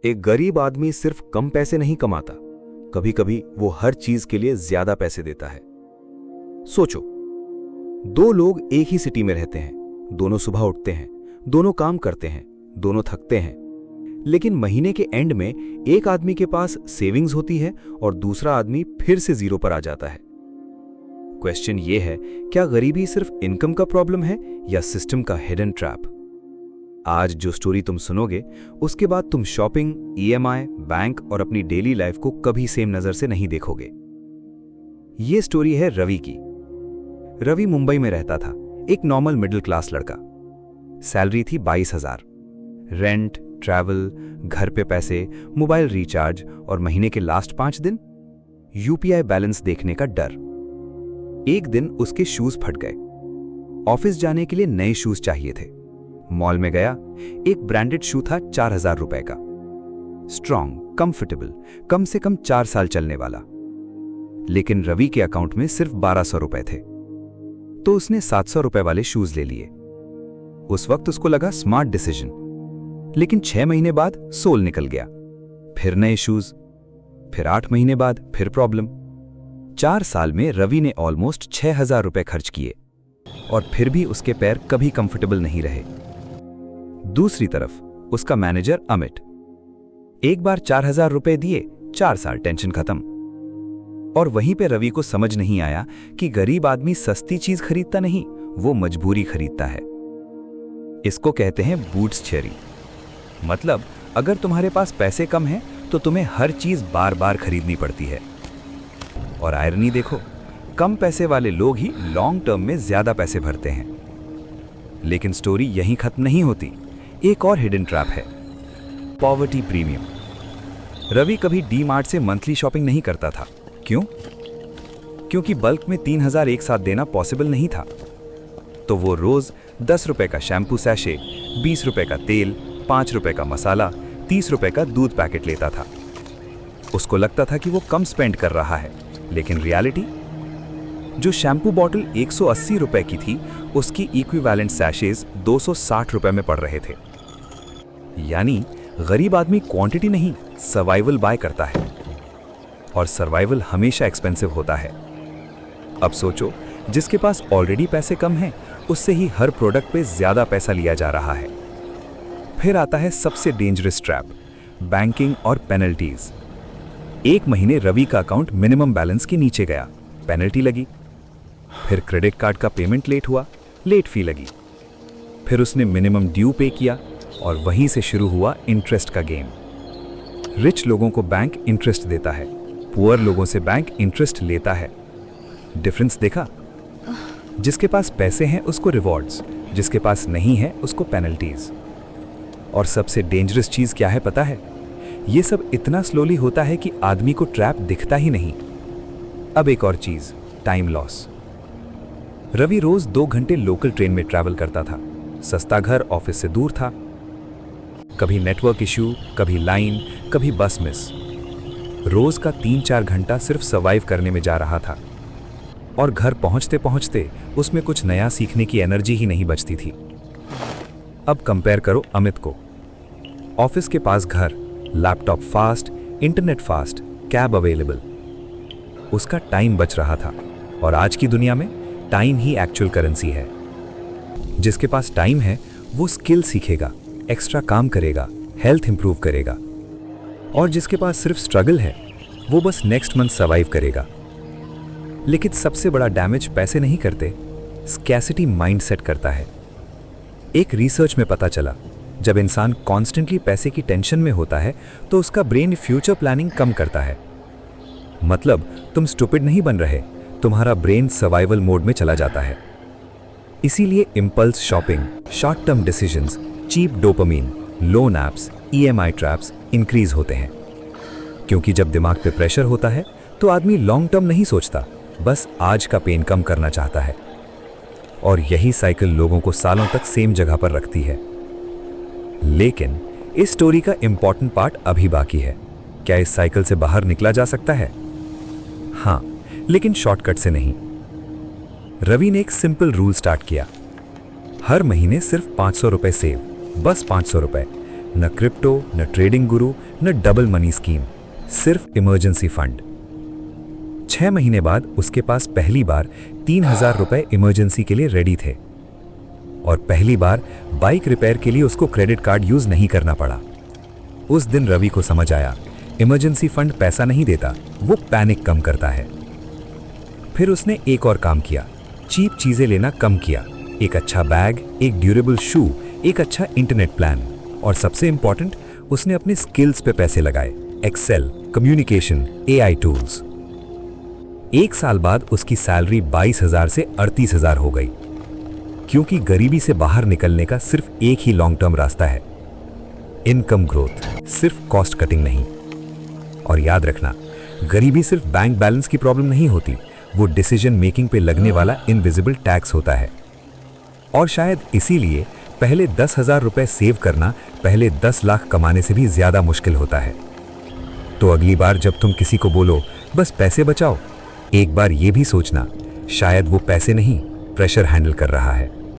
एक गरीब आदमी सिर्फ कम पैसे नहीं कमाता, कभी कभी वो हर चीज के लिए ज्यादा पैसे देता है। सोचो, दो लोग एक ही सिटी में रहते हैं, दोनों सुबह उठते हैं, दोनों काम करते हैं, दोनों थकते हैं, लेकिन महीने के एंड में एक आदमी के पास सेविंग्स होती है और दूसरा आदमी फिर से जीरो पर आ जाता है। क्वेश्चन ये है, क्या गरीबी सिर्फ इनकम का प्रॉब्लम है या सिस्टम का हिडन ट्रैप? आज जो स्टोरी तुम सुनोगे, उसके बाद तुम शॉपिंग, ईएमआई, बैंक और अपनी डेली लाइफ को कभी सेम नजर से नहीं देखोगे। ये स्टोरी है रवि की। रवि मुंबई में रहता था, एक नॉर्मल मिडिल क्लास लड़का। सैलरी थी 22,000। रेंट, ट्रैवल, घर पे पैसे, मोबाइल रिचार्ज और महीने के लास्ट 5 दिन यूपीआई बैलेंस देखने का डर। एक दिन उसके शूज फट गए। ऑफिस जाने के लिए नए शूज चाहिए थे। मॉल में गया, एक ब्रांडेड शू था 4,000 रुपए का। स्ट्रॉन्ग, कंफर्टेबल, कम से कम 4 साल चलने वाला। लेकिन रवि के अकाउंट में सिर्फ 1,200 रुपए थे, तो उसने 700 रुपए वाले शूज ले लिए। उस वक्त उसको लगा स्मार्ट डिसीजन, लेकिन 6 महीने बाद सोल निकल गया। फिर नए शूज, फिर 8 महीने बाद फिर प्रॉब्लम। 4 साल में रवि ने ऑलमोस्ट 6,000 रुपए खर्च किए और फिर भी उसके पैर कभी कंफर्टेबल नहीं रहे। दूसरी तरफ उसका मैनेजर अमित, एक बार 4,000 रुपए दिए, 4 साल टेंशन खत्म। और वहीं पे रवि को समझ नहीं आया कि गरीब आदमी सस्ती चीज खरीदता नहीं, वो मजबूरी खरीदता है। इसको कहते हैं बूट्स थ्योरी। मतलब अगर तुम्हारे पास पैसे कम हैं तो तुम्हें हर चीज बार बार खरीदनी पड़ती है। और आयरनी देखो, कम पैसे वाले लोग ही लॉन्ग टर्म में ज्यादा पैसे भरते हैं। लेकिन स्टोरी यहीं खत्म नहीं होती। एक और हिडन ट्रैप है, पॉवर्टी प्रीमियम। रवि कभी डी मार्ट से मंथली शॉपिंग नहीं करता था। क्यों? क्योंकि बल्क में 3,000 एक साथ देना पॉसिबल नहीं था। तो वो रोज 10 रुपए का शैम्पू सैशे, 20 रुपए का तेल, 5 रुपए का मसाला, 30 रुपए का दूध पैकेट लेता था। उसको लगता था कि वो कम स्पेंड कर रहा है, लेकिन रियलिटी, जो शैम्पू बॉटल 180 रुपए की थी, उसकी इक्विवेलेंट सैशेज 260 रुपए में पड़ रहे थे। यानी गरीब आदमी क्वांटिटी नहीं, सर्वाइवल बाय करता है। और सर्वाइवल हमेशा एक्सपेंसिव होता है। अब सोचो, जिसके पास ऑलरेडी पैसे कम हैं, उससे ही हर प्रोडक्ट पे ज्यादा पैसा लिया जा रहा है। फिर आता है सबसे डेंजरस ट्रैप, बैंकिंग और पेनल्टीज। एक महीने रवि का अकाउंट मिनिमम बैलेंस के नीचे गया, पेनल्टी लगी। फिर क्रेडिट कार्ड का पेमेंट लेट हुआ, लेट फी लगी। फिर उसने मिनिमम ड्यू पे किया और वहीं से शुरू हुआ इंटरेस्ट का गेम। रिच लोगों को बैंक इंटरेस्ट देता है, पुअर लोगों से बैंक इंटरेस्ट लेता है। डिफरेंस देखा? जिसके पास पैसे हैं उसको रिवॉर्ड्स, जिसके पास नहीं है उसको पेनल्टीज। और सबसे डेंजरस चीज क्या है पता है? ये सब इतना स्लोली होता है कि आदमी को ट्रैप दिखता ही नहीं। अब एक और चीज, टाइम लॉस। रवि रोज 2 घंटे लोकल ट्रेन में ट्रैवल करता था। सस्ता घर ऑफिस से दूर था। कभी नेटवर्क इश्यू, कभी लाइन, कभी बस मिस। रोज का 3-4 घंटा सिर्फ सर्वाइव करने में जा रहा था। और घर पहुंचते पहुंचते उसमें कुछ नया सीखने की एनर्जी ही नहीं बचती थी। अब कंपेयर करो अमित को। ऑफिस के पास घर, laptop fast, internet fast, cab available. उसका टाइम बच रहा था। और आज की दुनिया में टाइम ही एक्चुअल करेंसी है। जिसके पास टाइम है वो स्किल सीखेगा, एक्स्ट्रा काम करेगा, हेल्थ इंप्रूव करेगा। और जिसके पास सिर्फ स्ट्रगल है वो बस नेक्स्ट मंथ सर्वाइव करेगा। लेकिन सबसे बड़ा डैमेज पैसे नहीं करते, स्कैसिटी माइंडसेट करता है। एक रिसर्च में पता चला, जब इंसान कॉन्स्टेंटली पैसे की टेंशन में होता है तो उसका ब्रेन फ्यूचर प्लानिंग कम करता है। मतलब तुम स्टूपिड नहीं बन रहे, तुम्हारा ब्रेन सर्वाइवल मोड में चला जाता है। इसीलिए impulse shopping, short term decisions, cheap dopamine, loan apps, EMI traps increase होते हैं। क्योंकि जब दिमाग पे प्रेशर होता है तो आदमी लॉन्ग टर्म नहीं सोचता, बस आज का पेन कम करना चाहता है। और यही साइकिल लोगों को सालों तक सेम जगह पर रखती है। लेकिन इस स्टोरी का इंपॉर्टेंट पार्ट अभी बाकी है। क्या इस साइकिल से बाहर निकला जा सकता है? हाँ, लेकिन शॉर्टकट से नहीं। रवि ने एक सिंपल रूल स्टार्ट किया। हर महीने सिर्फ 500 रुपए सेव, बस 500 रुपए। न क्रिप्टो, न ट्रेडिंग गुरु, न डबल मनी स्कीम, सिर्फ इमरजेंसी फंड। 6 महीने बाद उसके पास पहली बार 3,000 रुपए इमरजेंसी के लिए रेडी थे। और पहली बार बाइक रिपेयर के लिए उसको क्रेडिट कार्ड यूज नहीं करना पड़ा। उस दिन रवि को समझ आया, इमरजेंसी फंड पैसा नहीं देता, वो पैनिक कम करता है। फिर उसने एक और काम किया, चीप चीजें लेना कम किया। एक अच्छा बैग, एक ड्यूरेबल शू, एक अच्छा इंटरनेट प्लान, और सबसे इंपॉर्टेंट, उसने अपने स्किल्स पे पैसे लगाए, एक्सेल, कम्युनिकेशन, एआई टूल्स। 1 साल बाद उसकी सैलरी 22,000 से 38,000 हो गई, क्योंकि गरीबी से बाहर निकलने का सिर्फ एक ही लॉन्ग टर्म रास्ता है, इनकम ग्रोथ, सिर्फ कॉस्ट कटिंग नहीं। और याद रखना, गरीबी सिर्फ बैंक बैलेंस की प्रॉब्लम नहीं होती, वो डिसीजन मेकिंग पे लगने वाला इनविजिबल टैक्स होता है। और शायद इसीलिए पहले 10,000 रुपए सेव करना पहले 10 लाख कमाने से भी ज्यादा मुश्किल होता है। तो अगली बार जब तुम किसी को बोलो बस पैसे बचाओ, एक बार ये भी सोचना, शायद वो पैसे नहीं, प्रेशर हैंडल कर रहा है।